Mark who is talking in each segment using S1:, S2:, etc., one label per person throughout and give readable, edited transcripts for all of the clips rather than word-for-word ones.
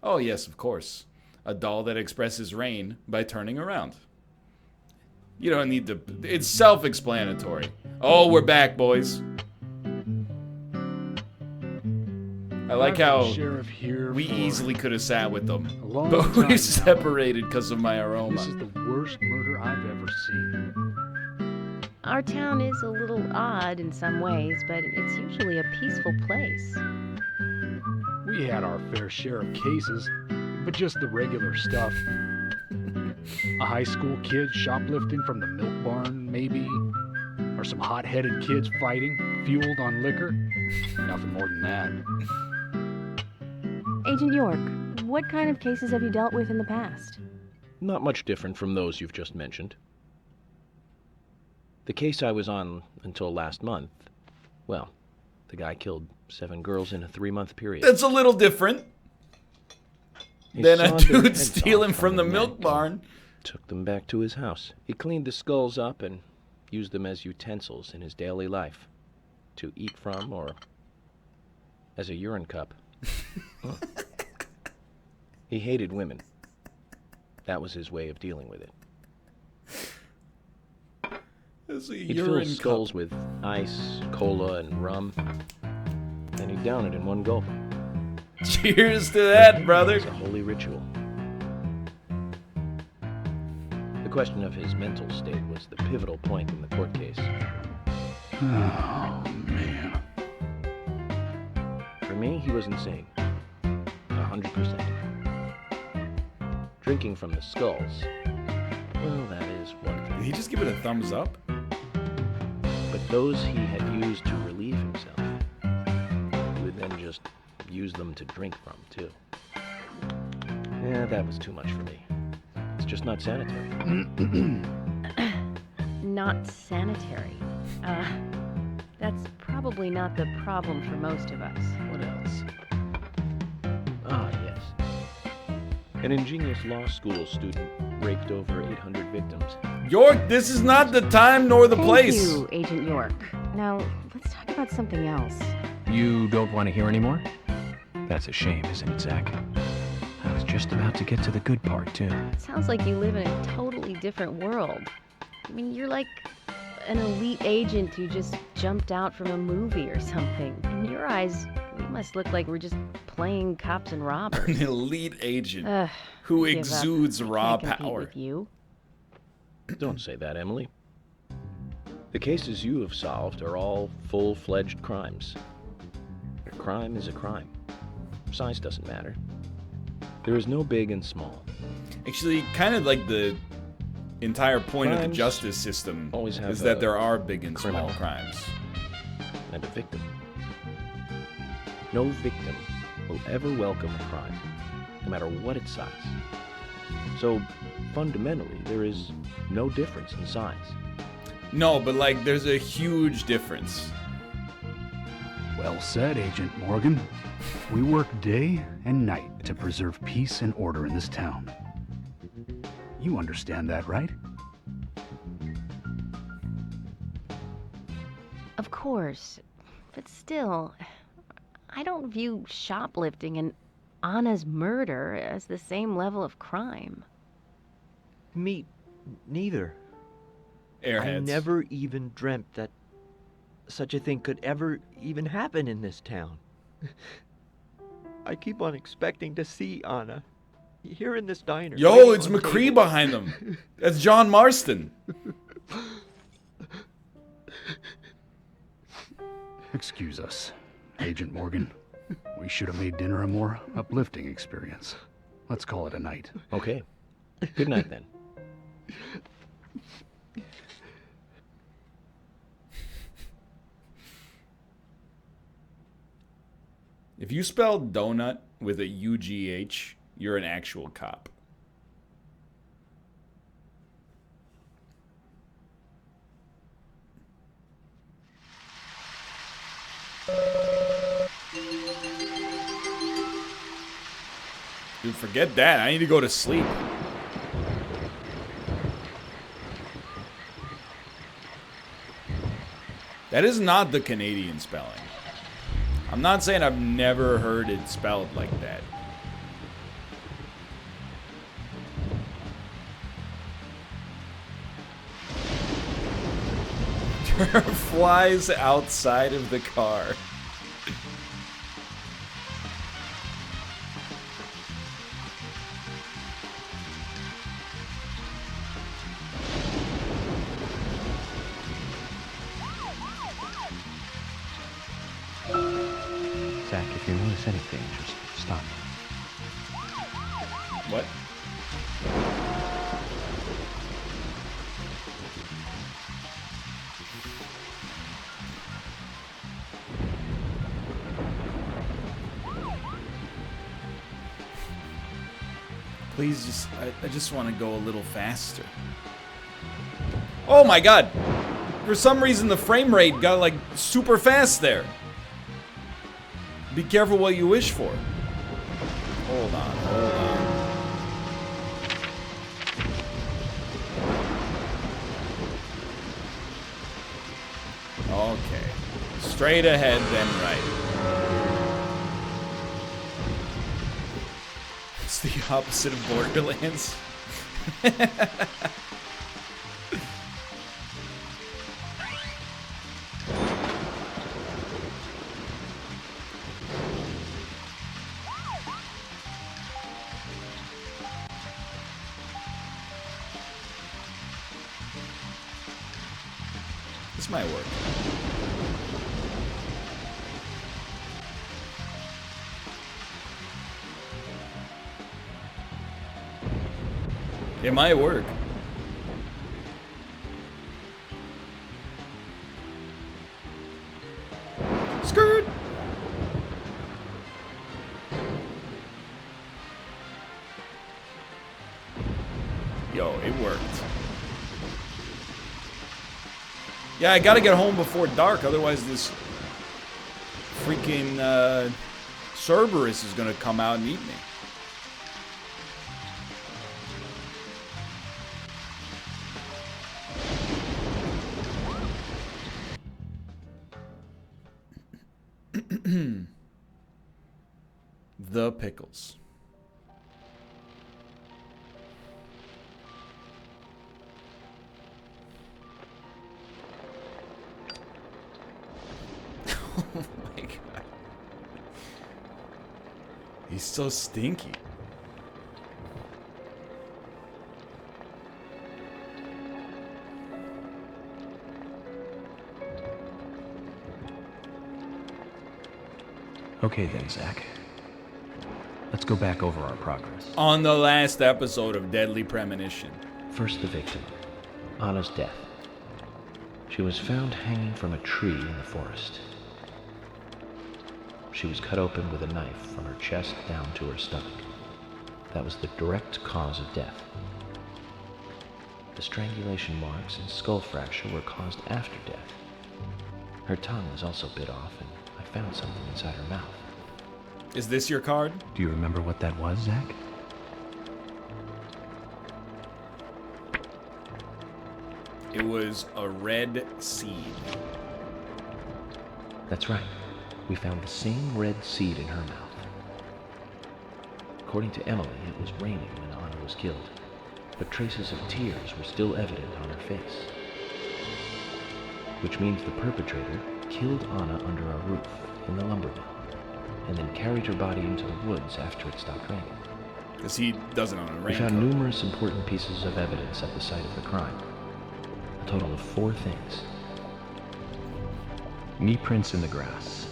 S1: Oh, yes, of course. A doll that expresses rain by turning around. You don't need to... It's self-explanatory. Oh, we're back, boys. I like how we easily could have sat with them, but we separated because of my aroma.
S2: This is the worst murder I've ever seen.
S3: Our town is a little odd in some ways, but it's usually a peaceful place.
S2: We had our fair share of cases, but just the regular stuff. A high school kid shoplifting from the milk barn, maybe. Or some hot-headed kids fighting, fueled on liquor. Nothing more than that.
S3: Agent York, what kind of cases have you dealt with in the past?
S4: Not much different from those you've just mentioned. The case I was on until last month, well, the guy killed 7 girls in a 3-month period.
S1: That's a little different than a dude stealing from the milk barn.
S4: Took them back to his house. He cleaned the skulls up and used them as utensils in his daily life. To eat from or as a urine cup. He hated women. That was his way of dealing with it. He'd fill skulls with ice, cola, and rum, and he'd down it in one gulp.
S1: Cheers to that, brother.
S4: It was a holy ritual. The question of his mental state was the pivotal point in the court case.
S2: Oh, man.
S4: For me, he was insane. 100%. Drinking from the skulls, well, that is one thing.
S1: Did he just give it a thumbs up?
S4: But those he had used to relieve himself, he would then just use them to drink from, too. Yeah, that was too much for me. It's just not sanitary.
S3: Not sanitary. That's probably not the problem for most of us.
S4: What else? Ah, yes. An ingenious law school student raped over 800 victims.
S1: York, this is not the time nor the place.
S3: Thank you, Agent York. Now, let's talk about something else.
S5: You don't want to hear anymore? That's a shame, isn't it, Zach? I was just about to get to the good part, too.
S3: It sounds like you live in a totally different world. I mean, you're like an elite agent who just jumped out from a movie or something. In your eyes, we must look like we're just playing cops and robbers.
S1: An elite agent who exudes raw power.
S3: With you.
S4: Don't say that, Emily. The cases you have solved are all full-fledged crimes. A crime is a crime. Size doesn't matter. There is no big and small.
S1: Actually, kind of like the entire point of the justice system is that there are big and small crimes.
S4: And a victim. No victim will ever welcome a crime, no matter what its size. So, fundamentally, there is no difference in size.
S1: No, but like, there's a huge difference.
S2: Well said, Agent Morgan. We work day and night to preserve peace and order in this town. You understand that, right?
S3: Of course. But still, I don't view shoplifting and Anna's murder as the same level of crime.
S6: Me neither.
S1: Airheads.
S6: I never even dreamt that such a thing could ever even happen in this town. I keep on expecting to see Anna here in this diner.
S1: Yo, it's McCree behind them. That's John Marston.
S2: Excuse us, Agent Morgan. We should have made dinner a more uplifting experience. Let's call it a night.
S4: Okay. Good night, then.
S1: If you spell donut with a UGH, you're an actual cop. Dude, forget that. I need to go to sleep. That is not the Canadian spelling. I'm not saying I've never heard it spelled like that. Flies outside of the car.
S5: Zach, if you notice anything, just stop.
S1: What? Please just, I just want to go a little faster. Oh my god! For some reason the frame rate got like super fast there. Be careful what you wish for. Hold on, hold on. Okay. Straight ahead, then right. It's the opposite of Borderlands. This might work. It might work. Skirt! Yo, it worked. Yeah, I gotta get home before dark, otherwise this freaking Cerberus is gonna come out and eat me. The pickles. Oh my god. He's so stinky.
S5: Okay then, Zach. Let's go back over our progress.
S1: On the last episode of Deadly Premonition.
S4: First, the victim, Anna's death. She was found hanging from a tree in the forest. She was cut open with a knife from her chest down to her stomach. That was the direct cause of death. The strangulation marks and skull fracture were caused after death. Her tongue was also bit off, and I found something inside her mouth.
S1: Is this your card?
S5: Do you remember what that was, Zach?
S1: It was a red seed.
S4: That's right. We found the same red seed in her mouth. According to Emily, it was raining when Anna was killed, but traces of tears were still evident on her face. Which means the perpetrator killed Anna under a roof in the lumber mill, and then carried her body into the woods after it stopped raining.
S1: Because he doesn't own a
S4: We
S1: raincoat.
S4: found numerous important pieces of evidence at the site of the crime. A total of 4 things.
S5: Knee prints in the grass.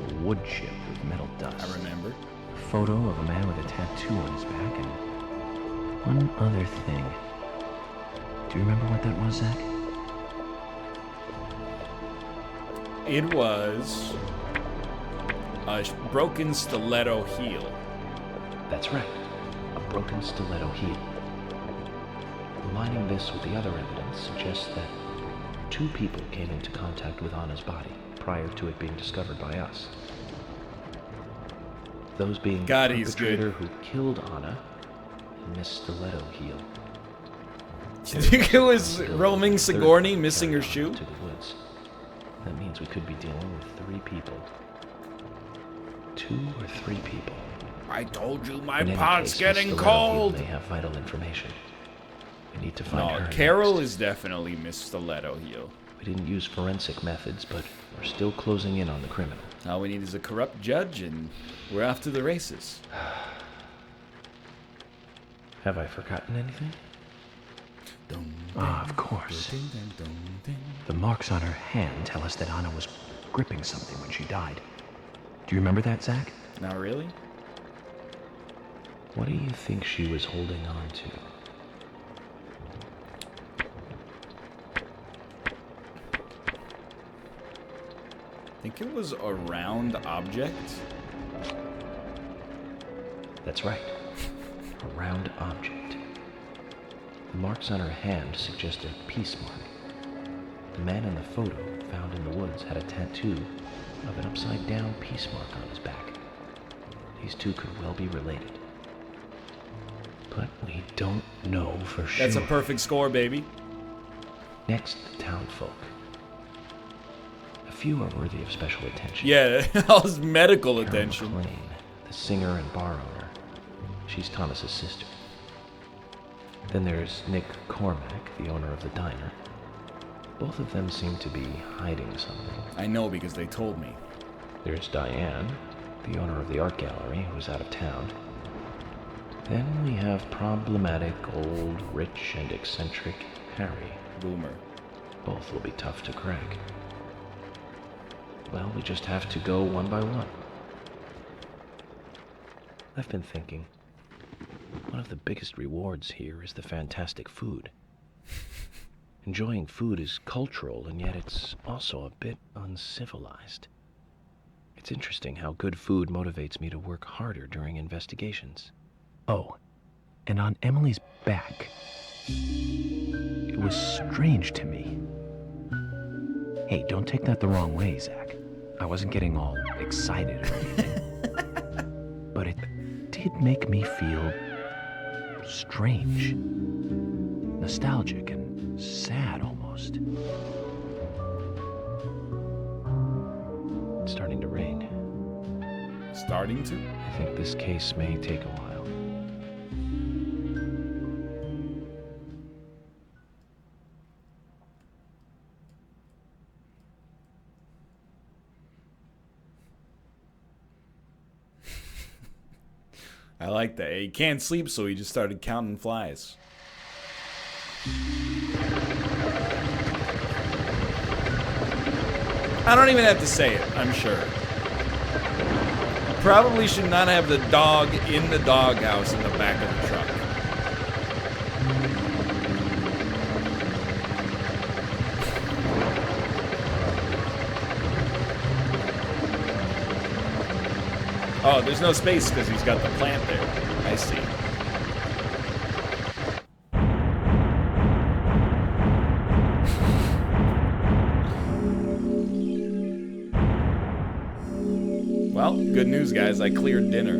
S5: A wood chip with metal dust.
S1: I remember.
S5: A photo of a man with a tattoo on his back, and one other thing. Do you remember what that was, Zach?
S1: It was a broken stiletto heel.
S4: That's right, a broken stiletto heel. Aligning this with the other evidence suggests that 2 people came into contact with Anna's body prior to it being discovered by us. Those being
S1: God,
S4: the
S1: he's
S4: perpetrator
S1: good.
S4: who killed Anna and Miss Stiletto Heel.
S1: Do you think it was
S4: Still
S1: roaming
S4: the third
S1: Sigourney
S4: one
S1: missing her
S4: carried
S1: shoe?
S4: Anna to the woods. That means we could be dealing with 3 people. 2 or 3 people.
S1: I told you my
S4: In any
S1: pot's
S4: case,
S1: getting
S4: Miss Stiletto Heel
S1: cold.
S4: may have vital information. We need to find her.
S1: No, Carol
S4: next.
S1: is definitely Miss Stiletto heel.
S4: We We didn't use forensic methods, but we're still closing in on the criminal.
S1: All we need is a corrupt judge, and we're off to the races.
S4: Have I forgotten anything?
S5: Ah, of course. The marks on her hand tell us that Anna was gripping something when she died. Do you remember that, Zach?
S1: Not really?
S4: What do you think she was holding on to?
S1: I think it was a round object.
S4: That's right. A round object. The marks on her hand suggest a peace mark. The man in the photo found in the woods had a tattoo of an upside-down peace mark on his back. These two could well be related. But we don't know for sure.
S1: That's a perfect score, baby.
S4: Next, the townfolk. A few are worthy of special attention.
S1: Yeah, all his medical
S4: Carol
S1: attention.
S4: McLean, the singer and bar owner. She's Thomas's sister. Then there's Nick Cormack, the owner of the diner. Both of them seem to be hiding something.
S1: I know because they told me.
S4: There's Diane, the owner of the art gallery, who's out of town. Then we have problematic, old, rich, and eccentric Harry.
S1: Boomer.
S4: Both will be tough to crack. Well, we just have to go one by one. I've been thinking, one of the biggest rewards here is the fantastic food. Enjoying food is cultural, and yet it's also a bit uncivilized. It's interesting how good food motivates me to work harder during investigations.
S5: Oh, and on Emily's back, it was strange to me. Hey, don't take that the wrong way, Zach. I wasn't getting all excited or anything. But it did make me feel strange. Nostalgic and sad almost.
S4: It's starting to rain.
S1: Starting to?
S4: I think this case may take a while.
S1: I like that. He can't sleep, so he just started counting flies. I don't even have to say it, I'm sure. Probably should not have the dog in the doghouse in the back of the truck. Oh, there's no space because he's got the plant there. I see. Well, good news, guys. I cleared dinner.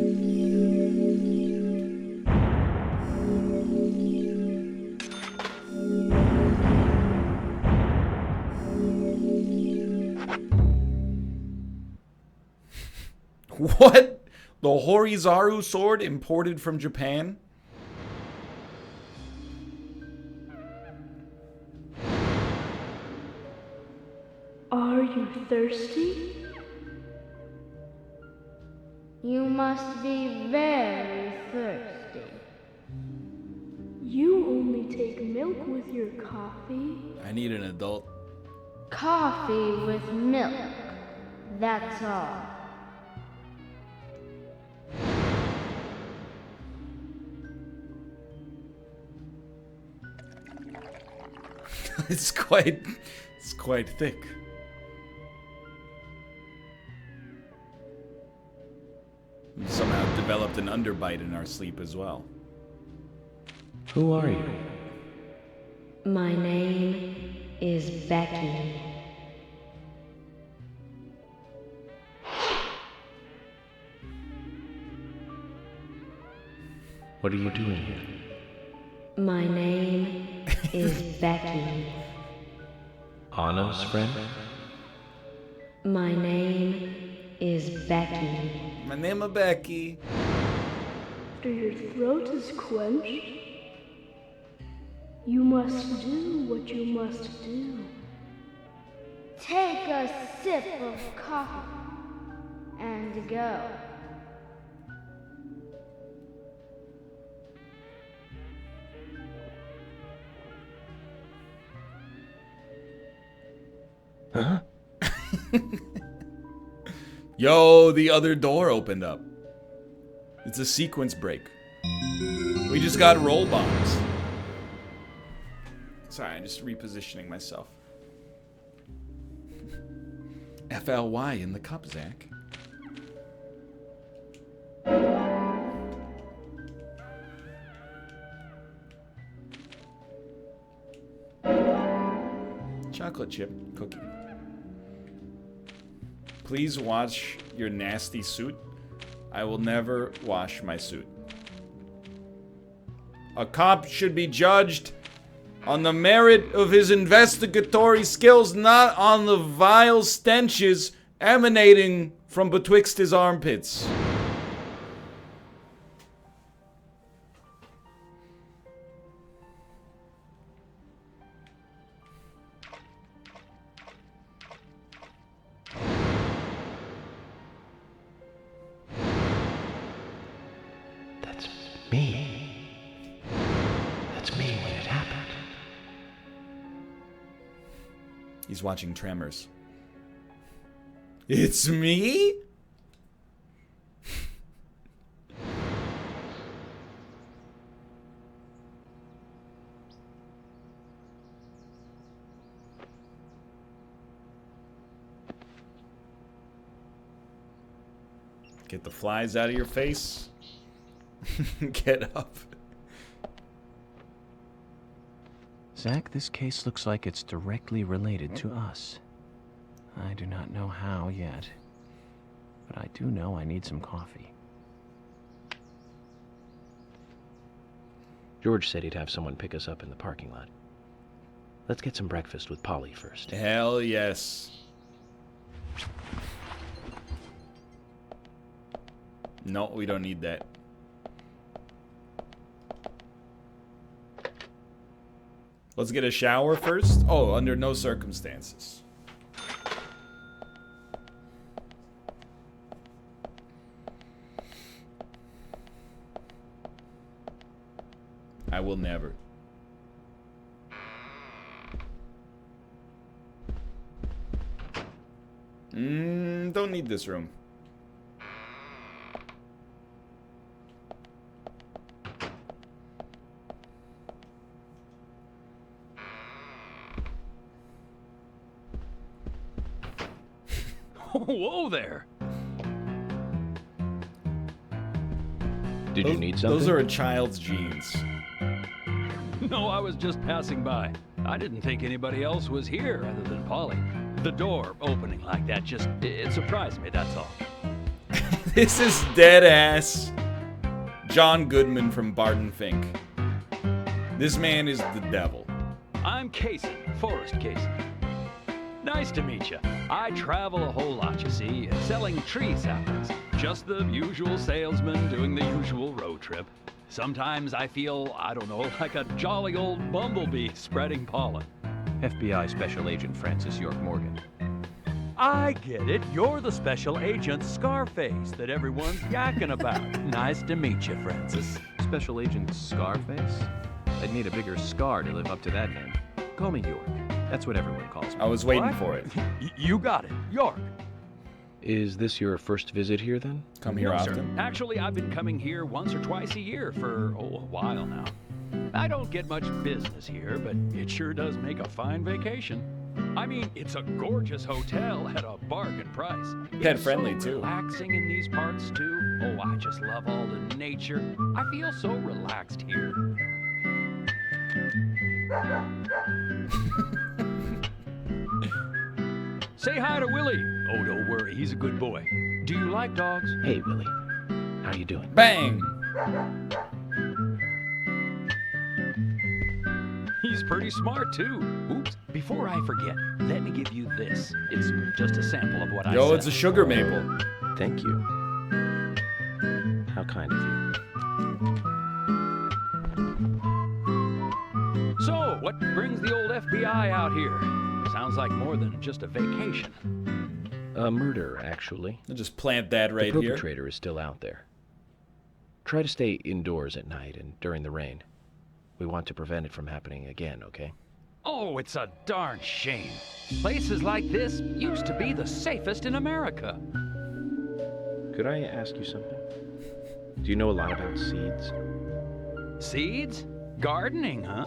S1: What? The Horizaru sword imported from Japan?
S7: Are you thirsty?
S8: You must be very thirsty.
S7: You only take milk with your coffee.
S1: I need an adult.
S8: Coffee with milk. That's all.
S1: It's quite thick. We somehow developed an underbite in our sleep as well.
S4: Who are you?
S3: My name is Becky.
S4: What are you doing here?
S3: My name is Becky.
S4: Anna's friend?
S3: My name is Becky.
S1: My name is Becky.
S7: After your throat is quenched, you must do what you must do.
S8: take a sip of coffee and go.
S4: Huh?
S1: Yo, the other door opened up. It's a sequence break. We just got roll bombs. Sorry, I'm just repositioning myself. FLY in the cup, Zach. Chocolate chip cookie. Please wash your nasty suit. I will never wash my suit. A cop should be judged on the merit of his investigatory skills, not on the vile stenches emanating from betwixt his armpits.
S5: That's me. That's me when it happened.
S1: He's watching Tremors. It's me? Get the flies out of your face. Get up.
S5: Zach, this case looks like it's directly related to us. I do not know how yet, but I do know I need some coffee.
S4: George said he'd have someone pick us up in the parking lot. Let's get some breakfast with Polly first.
S1: Hell yes. No, we don't need that. Let's get a shower first. Oh, under no circumstances. I will never. Don't need this room.
S2: Whoa there!
S4: Did you need something?
S1: Those are a child's jeans.
S2: No, I was just passing by. I didn't think anybody else was here other than Polly. The door opening like that it surprised me, that's all.
S1: This is dead ass John Goodman from Barton Fink. This man is the devil.
S2: I'm Kaysen, Forrest Kaysen. Nice to meet you. I travel a whole lot, you see, selling tree saplings. Just the usual salesman doing the usual road trip. Sometimes I feel, I don't know, like a jolly old bumblebee spreading pollen.
S5: FBI Special Agent Francis York Morgan.
S9: I get it. You're the special agent Scarface that everyone's yakking about. Nice to meet you, Francis.
S5: Special Agent Scarface? I'd need a bigger scar to live up to that name. Call me York. That's what everyone calls me.
S1: I was waiting
S9: What?
S1: for it.
S9: You got it. York.
S4: Is this your first visit here, then?
S1: Come here
S2: No, sir.
S1: often.
S2: Actually, I've been coming here once or twice a year for, a while now. I don't get much business here, but it sure does make a fine vacation. I mean, it's a gorgeous hotel at a bargain price.
S1: Pet
S2: It's
S1: friendly,
S2: so
S1: too.
S2: Relaxing in these parts, too. Oh, I just love all the nature. I feel so relaxed here. Say hi to Willie. Oh, don't worry, he's a good boy. Do you like dogs?
S4: Hey, Willie. How you doing?
S1: Bang!
S2: He's pretty smart, too. Oops, before I forget, let me give you this. It's just a sample of what I
S1: Yo,
S2: said.
S1: it's a sugar maple.
S4: Thank you. How kind of you.
S2: So, what brings the old FBI out here? Sounds
S9: sounds like more than just a vacation.
S4: A murder, actually.
S1: I'll just plant that right
S4: the
S1: here.
S4: perpetrator is still out there. Try to stay indoors at night and during the rain. We want to prevent it from happening again, okay?
S9: Oh, it's a darn shame. Places like this used to be the safest in America.
S4: Could I ask you something? Do you know a lot about seeds?
S9: Seeds? Gardening, huh?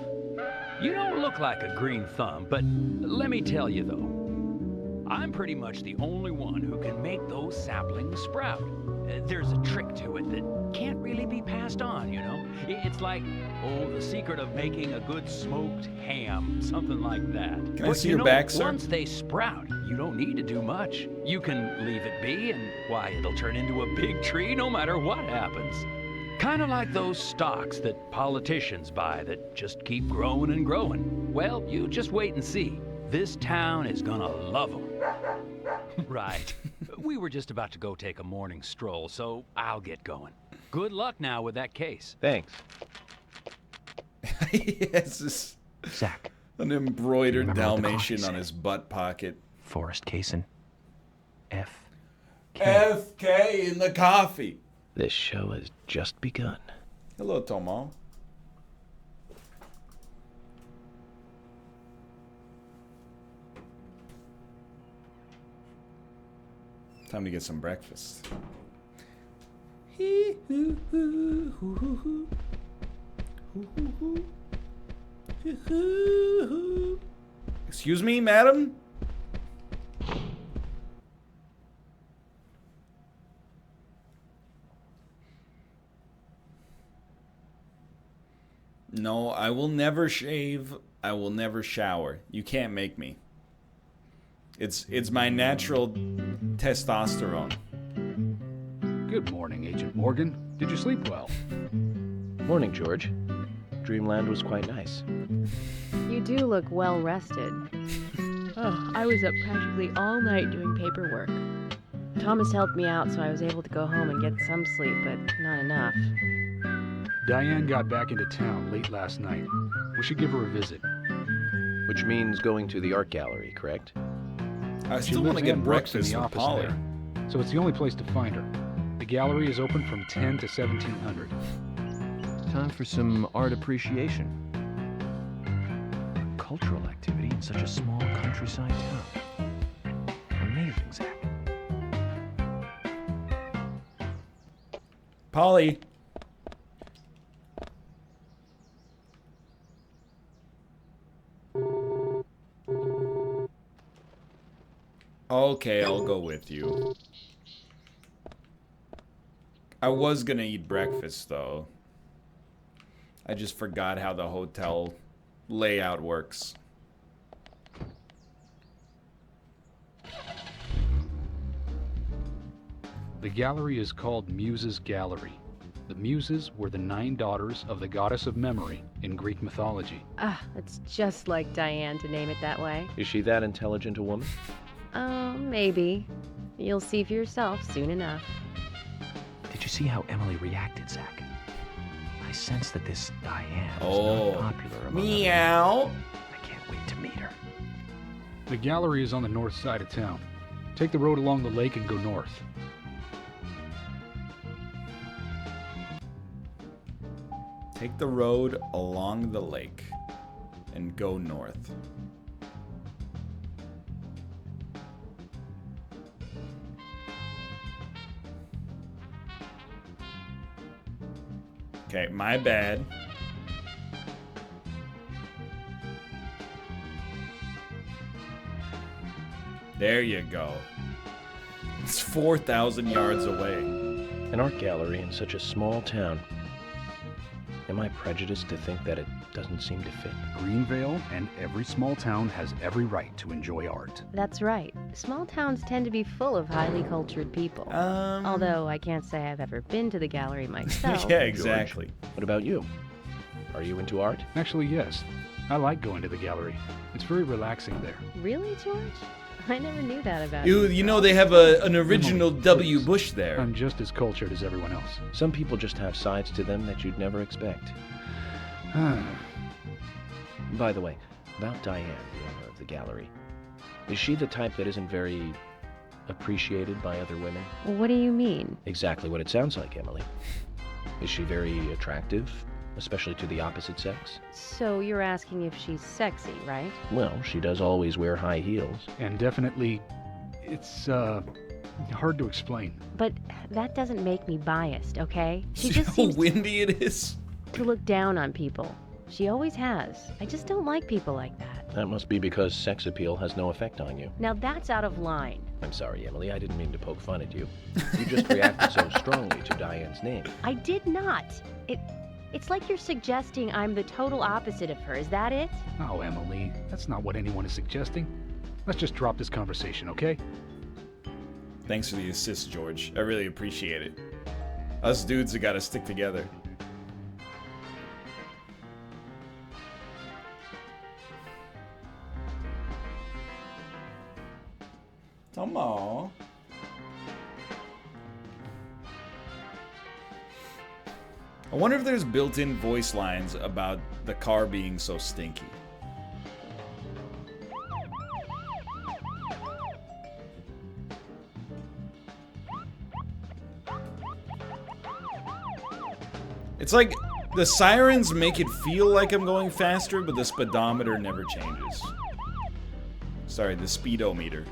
S9: You don't look like a green thumb, but let me tell you though, I'm pretty much the only one who can make those saplings sprout. There's a trick to it that can't really be passed on, you know? It's like, the secret of making a good smoked ham, something like that.
S1: Can I see your back, sir?
S9: Once they sprout, you don't need to do much. You can leave it be, and why, it'll turn into a big tree no matter what happens. Kind of like those stocks that politicians buy that just keep growing and growing. Well, you just wait and see. This town is gonna love them. Right. We were just about to go take a morning stroll, so I'll get going. Good luck now with that case.
S4: Thanks.
S1: He has this,
S5: Zach,
S1: an embroidered
S5: remember what the
S1: Dalmatian
S5: coffee
S1: on
S5: said?
S1: his butt pocket.
S5: Forrest Kaysen. F. K.
S1: FK in the coffee.
S4: This show has just begun.
S1: Hello, Tomo. Time to get some breakfast. Excuse me, madam? No, I will never shave. I will never shower. You can't make me. It's my natural testosterone.
S2: Good morning, Agent Morgan. Did you sleep well?
S4: Morning, George. Dreamland was quite nice.
S3: You do look well rested. Oh, I was up practically all night doing paperwork. Thomas helped me out, so I was able to go home and get some sleep, but not enough.
S2: Diane got back into town late last night. We should give her a visit.
S4: Which means going to the art gallery, correct?
S1: I
S2: She
S1: still want to
S2: lives
S1: get
S2: and works in
S1: breakfast
S2: the
S1: with
S2: office
S1: Polly.
S2: there, so it's the only place to find her. The gallery is open from 10 to 1700.
S5: Time for some art appreciation. Cultural activity in such a small countryside town. Amazing, Zach.
S1: Polly. Okay, I'll go with you. I was gonna eat breakfast, though. I just forgot how the hotel layout works.
S2: The gallery is called Muses Gallery. The Muses were the 9 daughters of the goddess of memory in Greek mythology.
S3: Ah, it's just like Diane to name it that way.
S4: Is she that intelligent a woman?
S3: Maybe. You'll see for yourself soon enough.
S5: Did you see how Emily reacted, Zach? I sense that this Diane is
S1: Oh.
S5: not popular among
S1: Meow.
S5: other- I can't wait to meet her.
S2: The gallery is on the north side of town. Take the road along the lake and go north.
S1: Take the road along the lake and go north. Okay, my bad. There you go. It's 4,000 yards away.
S4: An art gallery in such a small town. Am I prejudiced to think that it doesn't seem to fit?
S2: Greenville and every small town has every right to enjoy art.
S3: That's right. Small towns tend to be full of highly cultured people. Although I can't say I've ever been to the gallery myself.
S1: Yeah, exactly.
S4: What about you? Are you into art?
S2: Actually, yes. I like going to the gallery. It's very relaxing there.
S3: Really, George? I never knew that about
S1: You know they have an original W. Bush there.
S2: I'm just as cultured as everyone else.
S4: Some people just have sides to them that you'd never expect. By the way, about Diane, the owner of the gallery. Is she the type that isn't very appreciated by other women?
S3: What do you mean?
S4: Exactly what it sounds like, Emily. Is she very attractive, especially to the opposite sex?
S3: So you're asking if she's sexy, right?
S4: Well, she does always wear high heels.
S2: And definitely, it's hard to explain.
S3: But that doesn't make me biased, okay? She
S1: See
S3: just
S1: how
S3: seems
S1: windy it is?
S3: to look down on people. She always has. I just don't like people like that.
S4: That must be because sex appeal has no effect on you.
S3: Now that's out of line.
S4: I'm sorry, Emily. I didn't mean to poke fun at you. You just reacted so strongly to Diane's name.
S3: I did not. It's like you're suggesting I'm the total opposite of her. Is that it?
S2: Oh, Emily, that's not what anyone is suggesting. Let's just drop this conversation, okay?
S1: Thanks for the assist, George. I really appreciate it. Us dudes have got to stick together. Come on. I wonder if there's built-in voice lines about the car being so stinky. It's like the sirens make it feel like I'm going faster, but the speedometer never changes. Sorry, the speedometer.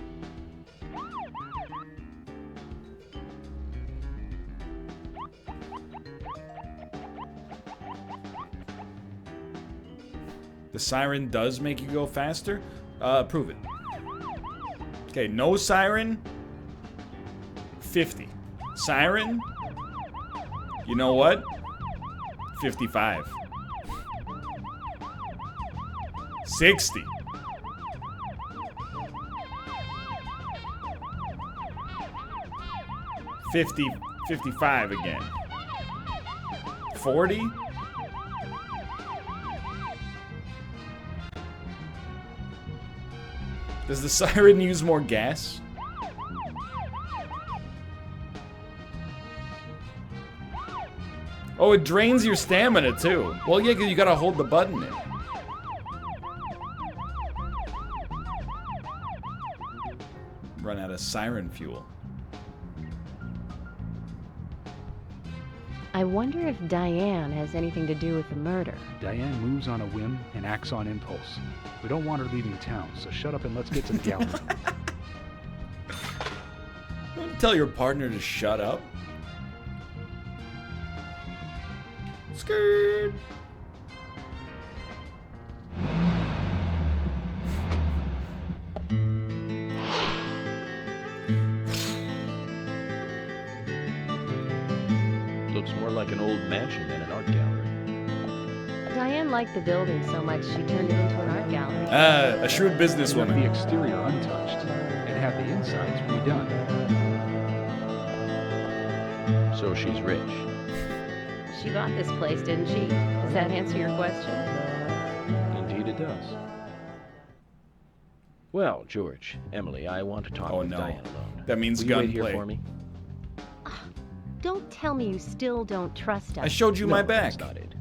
S1: The siren does make you go faster? Prove it. Okay, no siren. 50. Siren? You know what? 55. 60. 50, 55 again. 40? Does the siren use more gas? Oh, it drains your stamina too. Well, yeah, 'cause you gotta hold the button in. Run out of siren fuel.
S3: I wonder if Diane has anything to do with the murder.
S2: Diane moves on a whim and acts on impulse. We don't want her leaving town, so shut up and let's get to the gallery.
S1: Don't tell your partner to shut up. Skirt.
S4: Looks more like an old mansion than an art gallery.
S3: Diane liked the building so much she turned it into an art gallery.
S1: A shrewd
S2: Left
S1: businesswoman.
S2: the exterior untouched and have the insides redone.
S4: So she's rich.
S3: She bought this place, didn't she? Does that answer your question?
S4: Indeed it does. Well, George, Emily, I want to talk
S1: Oh
S4: with
S1: no.
S4: Diane alone.
S1: That means
S4: Will you wait here
S1: gunplay.
S4: for me?
S3: Don't tell me you still don't trust us.
S1: I showed you my
S4: No,
S1: back.
S4: that's not it.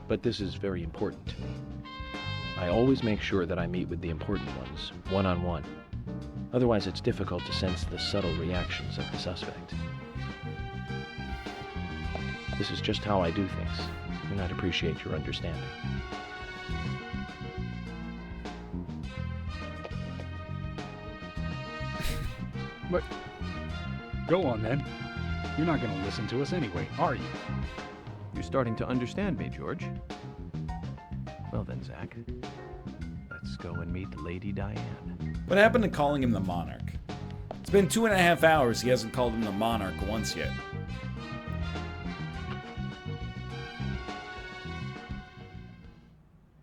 S4: But this is very important to me. I always make sure that I meet with the important ones, one-on-one. Otherwise, it's difficult to sense the subtle reactions of the suspect. This is just how I do things, and I'd appreciate your understanding.
S2: But go on then. You're not going to listen to us anyway, are you?
S5: You're starting to understand me, George. Well then, Zach. Let's go and meet Lady Diane.
S1: What happened to calling him the Monarch? It's been 2.5 hours. He hasn't called him the Monarch once yet.